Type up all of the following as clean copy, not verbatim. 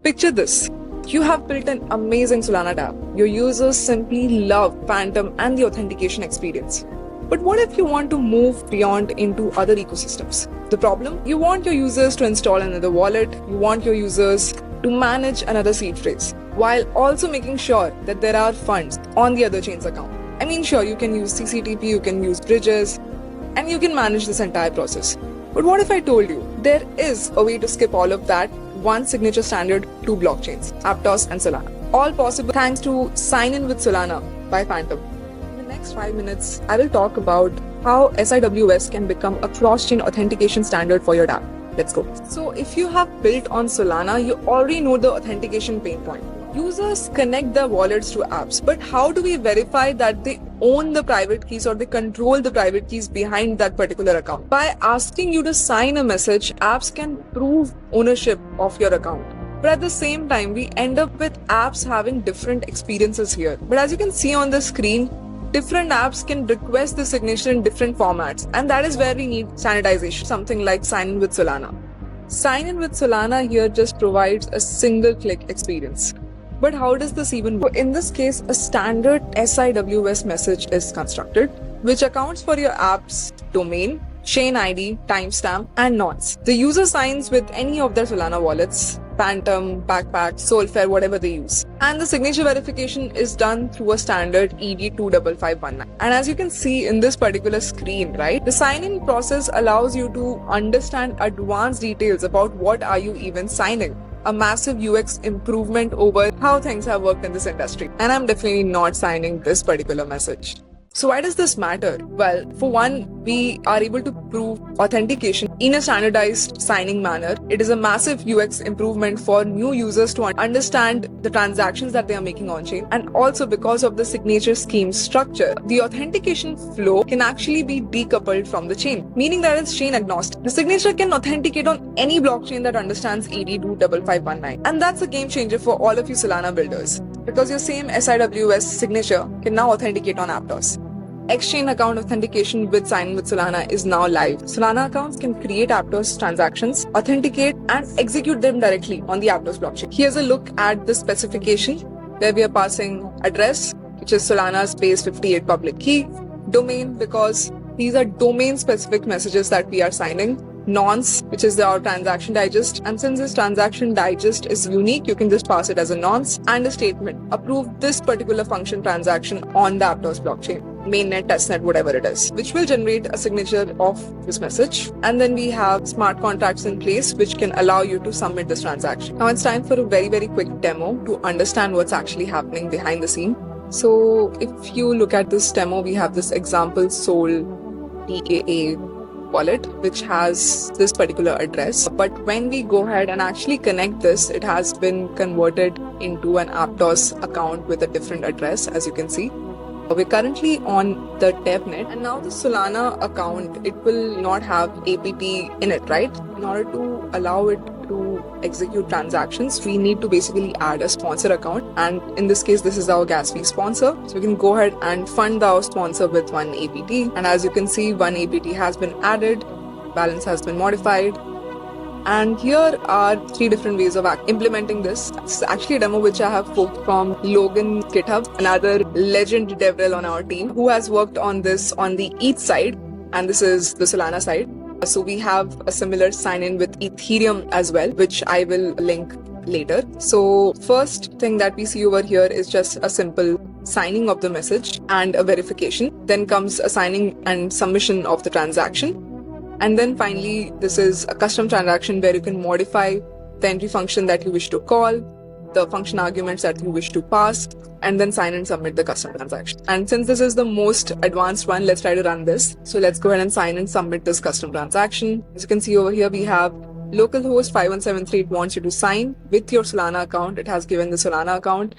Picture this. You have built an amazing Solana app. Your users simply love Phantom and the authentication experience. But what if you want to move beyond into other ecosystems? The problem? You want your users to install another wallet, you want your users to manage another seed phrase, while also making sure that there are funds on the other chain's account. I mean, sure, you can use CCTP, you can use bridges, and you can manage this entire process. But what if I told you there is a way to skip all of that? One signature standard, two blockchains, Aptos and Solana. All possible thanks to Sign In with Solana by Phantom. In the next 5 minutes, I will talk about how SIWS can become a cross-chain authentication standard for your app. Let's go. So if you have built on Solana, you already know the authentication pain point. Users connect their wallets to apps, but how do we verify that they own the private keys or they control the private keys behind that particular account? By asking you to sign a message, apps can prove ownership of your account. But at the same time, we end up with apps having different experiences here. But as you can see on the screen, different apps can request the signature in different formats, and that is where we need standardization, something like Sign In with Solana. Sign In with Solana here just provides a single click experience. But how does this even work? In this case, a standard SIWS message is constructed, which accounts for your app's domain, chain ID, timestamp, and nonce. The user signs with any of their Solana wallets, Phantom, Backpack, Solfair, whatever they use. And the signature verification is done through a standard ED25519. And as you can see in this particular screen, right, the sign-in process allows you to understand advanced details about what are you even signing. A massive UX improvement over how things have worked in this industry. And I'm definitely not signing this particular message. So why does this matter? Well, for one, we are able to prove authentication in a standardized signing manner. It is a massive UX improvement for new users to understand the transactions that they are making on chain. And also because of the signature scheme structure, the authentication flow can actually be decoupled from the chain, meaning that it's chain agnostic. The signature can authenticate on any blockchain that understands ED25519. And that's a game changer for all of you Solana builders, because your same SIWS signature can now authenticate on Aptos. Exchange account authentication with Sign In with Solana is now live. Solana accounts can create Aptos transactions, authenticate, and execute them directly on the Aptos blockchain. Here's a look at the specification where we are passing address, which is Solana's base 58 public key, domain, because these are domain specific messages that we are signing, nonce, which is our transaction digest, and since this transaction digest is unique, you can just pass it as a nonce, and a statement, approve this particular function transaction on the Aptos blockchain, mainnet, testnet, whatever it is, which will generate a signature of this message. And then we have smart contracts in place, which can allow you to submit this transaction. Now it's time for a very, very quick demo to understand what's actually happening behind the scene. So if you look at this demo, we have this example Sol DAA wallet, which has this particular address. But when we go ahead and actually connect this, it has been converted into an Aptos account with a different address, as you can see. We're currently on the DevNet, and now the Solana account, it will not have APT in it, right? In order to allow it to execute transactions, we need to basically add a sponsor account. And in this case, this is our gas fee sponsor. So we can go ahead and fund our sponsor with one APT. And as you can see, one APT has been added, balance has been modified. And here are 3 different ways of implementing this. This is actually a demo which I have poked from Logan GitHub, another legend DevRel on our team, who has worked on this on the ETH side, and this is the Solana side. So we have a similar sign-in with Ethereum as well, which I will link later. So first thing that we see over here is just a simple signing of the message and a verification. Then comes a signing and submission of the transaction. And then finally, this is a custom transaction where you can modify the entry function that you wish to call, the function arguments that you wish to pass, and then sign and submit the custom transaction. And since this is the most advanced one, let's try to run this. So let's go ahead and sign and submit this custom transaction. As you can see over here, we have localhost 5173. It wants you to sign with your Solana account. It has given the Solana account.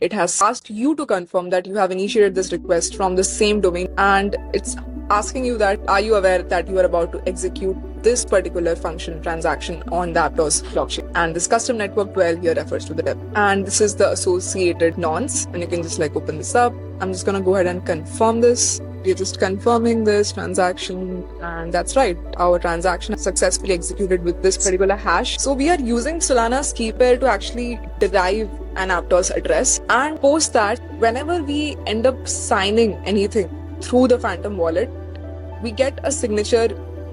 It has asked you to confirm that you have initiated this request from the same domain, and it's asking you that, are you aware that you are about to execute this particular function transaction on the Aptos blockchain? And this custom network 12 here refers to the dev. And this is the associated nonce, and you can just like open this up. I'm just gonna go ahead and confirm this. We're just confirming this transaction, and that's right. Our transaction is successfully executed with this particular hash. So we are using Solana's key pair to actually derive an Aptos address, and post that whenever we end up signing anything through the Phantom wallet, we get a signature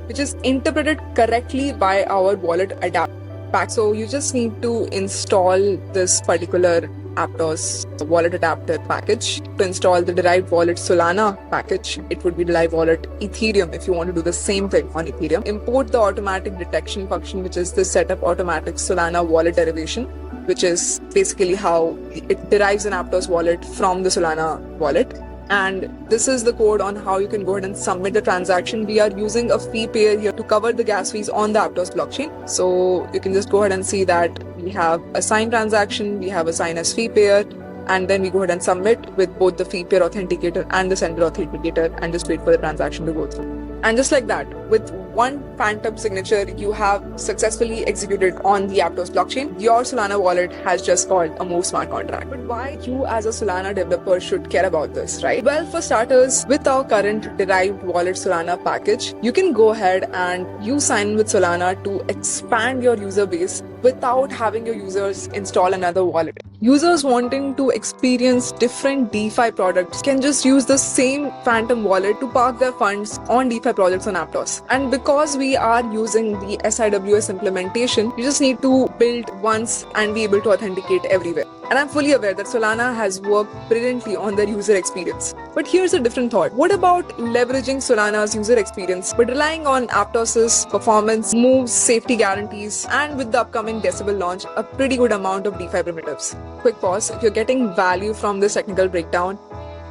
which is interpreted correctly by our wallet adapter pack. So you just need to install this particular Aptos wallet adapter package. To install the derived wallet Solana package, it would be derived wallet Ethereum if you want to do the same thing on Ethereum. Import the automatic detection function, which is the setup automatic Solana wallet derivation, which is basically how it derives an Aptos wallet from the Solana wallet. And this is the code on how you can go ahead and submit the transaction. We are using a fee pair here to cover the gas fees on the Aptos blockchain. So you can just go ahead and see that we have a signed transaction, we have a sign as fee pair, and then we go ahead and submit with both the fee pair authenticator and the sender authenticator, and just wait for the transaction to go through. And just like that, with one Phantom signature you have successfully executed on the Aptos blockchain, your Solana wallet has just called a Move smart contract. But why you as a Solana developer should care about this, right? Well, for starters, with our current derived wallet Solana package, you can go ahead and you sign in with Solana to expand your user base without having your users install another wallet. Users wanting to experience different DeFi products can just use the same Phantom wallet to park their funds on DeFi projects on Aptos. And because we are using the SIWS implementation, you just need to build once and be able to authenticate everywhere. And I'm fully aware that Solana has worked brilliantly on their user experience. But here's a different thought. What about leveraging Solana's user experience but relying on Aptos's performance, moves, safety guarantees, and with the upcoming Decibel launch, a pretty good amount of DeFi primitives? Quick pause. If you're getting value from this technical breakdown,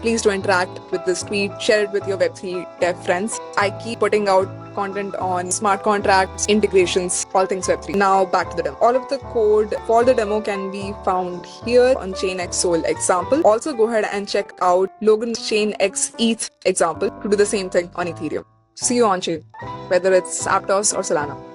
please do interact with this tweet, share it with your Web3 dev friends. I keep putting out content on smart contracts, integrations, all things Web3. Now back to the demo. All of the code for the demo can be found here on ChainX Sol example. Also go ahead and check out Logan's ChainX ETH example to do the same thing on Ethereum. See you on chain, whether it's Aptos or Solana.